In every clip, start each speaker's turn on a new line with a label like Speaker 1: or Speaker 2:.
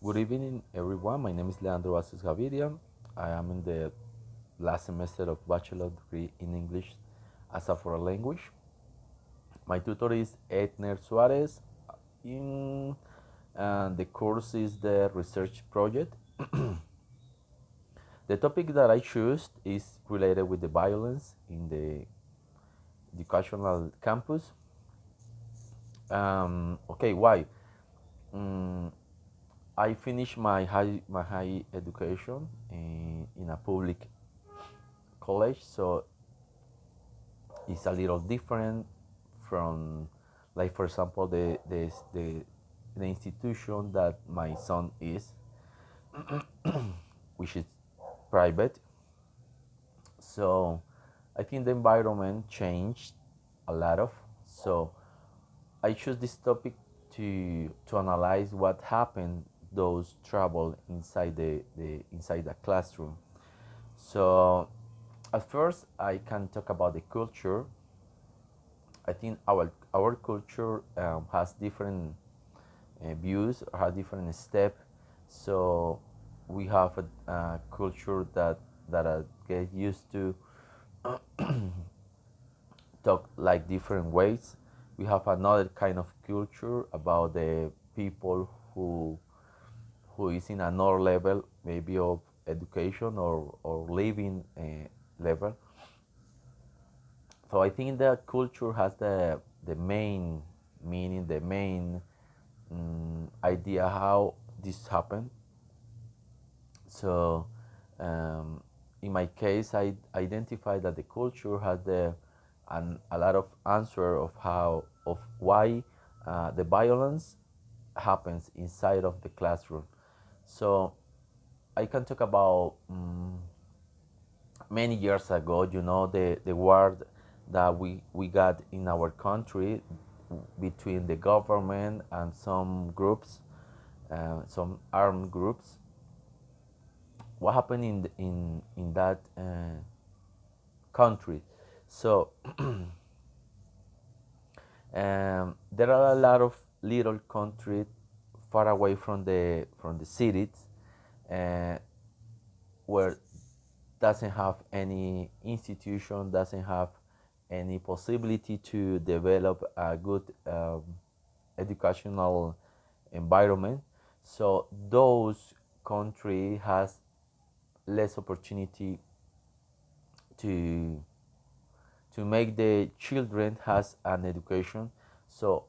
Speaker 1: Good evening, everyone. My name is Leandro Vázquez Gaviria. I am in the last semester of bachelor degree in English as a foreign language. My tutor is Edner Suarez. In the course is the research project. The topic that I choose is related with the violence in the educational campus. Okay, why? Mm, I finished my high education in a public college, so it's a little different from, like for example, the institution that my son is, which is private. So I think the environment changed a lot of. So I choose this topic to analyze what happened those trouble inside the inside the classroom. So at first I can talk about the culture. I think our culture has different views, or has different step. So we have a culture that get used to talk like different ways. We have another kind of culture about the people who is in another level, maybe of education or living level. So I think that culture has the main meaning, the main idea how this happened. So um, in my case, I identified that the culture has a lot of answer of how of why the violence happens inside of the classroom. So I can talk about many years ago, the war that we got in our country between the government and some groups, some armed groups. What happened in that country? So there are a lot of little countries far away from the cities, uh, where doesn't have any institution, doesn't have any possibility to develop a good educational environment. So those country has less opportunity to to make the children has an education. So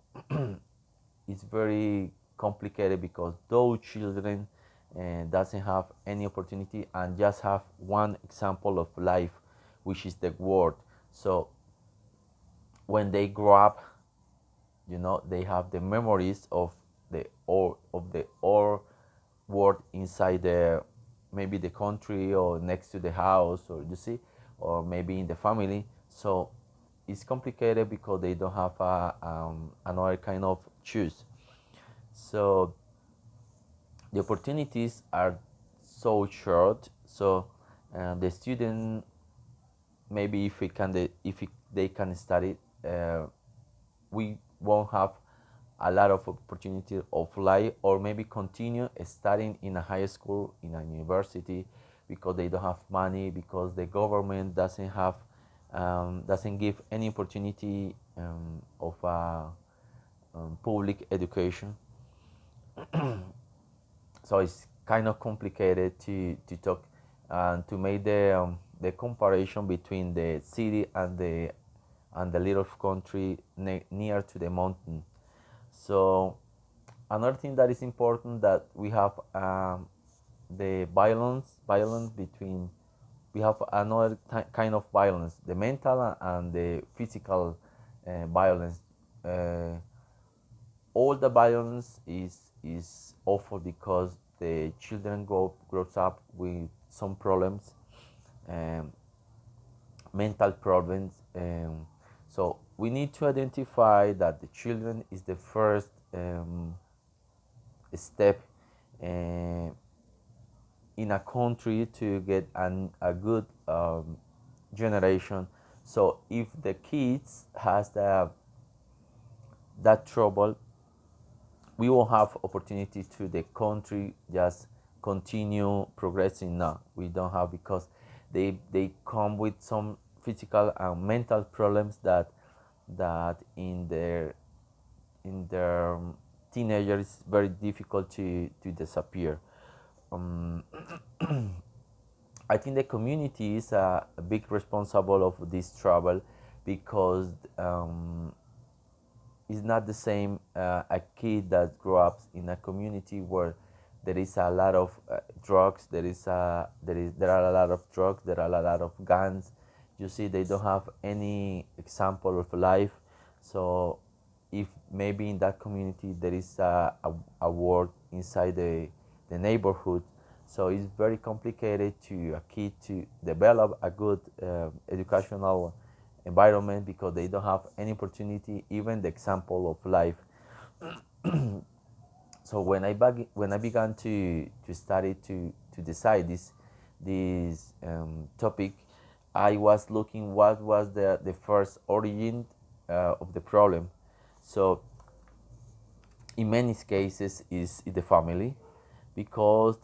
Speaker 1: it's very complicated because those children doesn't have any opportunity and just have one example of life, which is the word. So when they grow up, they have the memories of the or word inside the, maybe the country or next to the house, or you see, or maybe in the family. So it's complicated because they don't have another kind of choose. So the opportunities are so short. So the student, maybe if they can study, we won't have a lot of opportunity of life, or maybe continue studying in a high school, in a university, because they don't have money, because the government doesn't give any opportunity of public education. So it's kind of complicated to talk and to make the comparison between the city and the little country near to the mountain. So another thing that is important, that we have the violence between, we have another kind of violence, the mental and the physical violence. uh, all the violence is awful because the children grows up with some problems, um, mental problems. So we need to identify that the children is the first step uh, in a country to get a good generation. So if the kids has that trouble, we won't have opportunity to the country just continue progressing. Now we don't have, because they come with some physical and mental problems that in their teenagers it's very difficult to disappear. um, I think the community is a big responsible of this trouble, because it's not the same a kid that grew up in a community where there is a lot of drugs, there are a lot of drugs, there are a lot of guns. You see, they don't have any example of life. So if maybe in that community there is a war inside the neighborhood, so it's very complicated to a kid to develop a good educational environment, because they don't have any opportunity, even the example of life. So when I began to study to decide this topic, I was looking what was the first origin of the problem. So in many cases is the family, because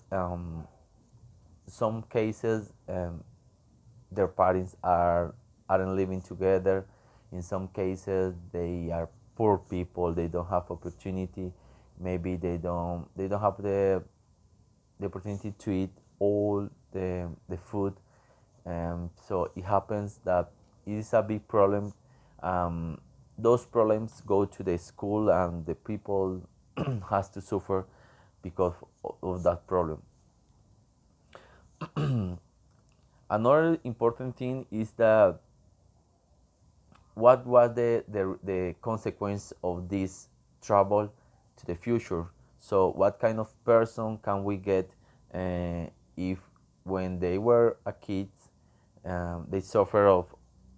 Speaker 1: some cases their parents aren't living together. In some cases they are poor people, they don't have opportunity. Maybe they don't have the opportunity to eat all the food. So it happens that it is a big problem. um, those problems go to the school, and the people has to suffer because of that problem. Another important thing is that what was the consequence of this trouble to the future. So what kind of person can we get if when they were a kid they suffer of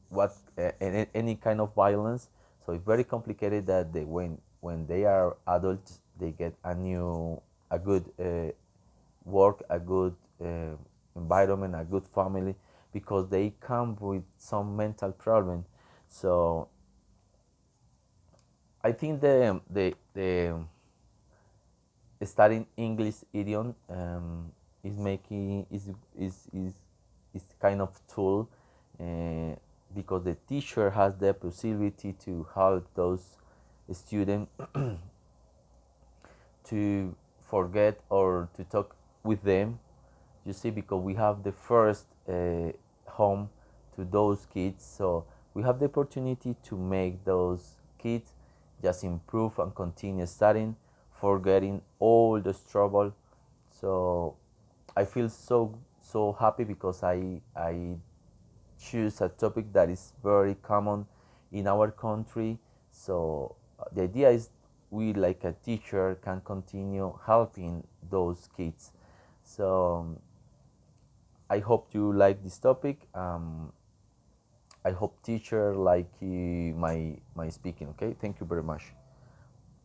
Speaker 1: what any kind of violence. So it's very complicated that when they are adults they get a good work, a good environment, a good family, because they come with some mental problem. So I think the studying English idiom is making is kind of tool, uh, because the teacher has the possibility to help those students to forget or to talk with them. You see, because we have the first home to those kids, so we have the opportunity to make those kids just improve and continue studying, forgetting all the struggle. So I feel so happy because I choose a topic that is very common in our country. So the idea is we, like a teacher, can continue helping those kids. So I hope you like this topic. I hope teacher like my speaking. Okay, thank you very much.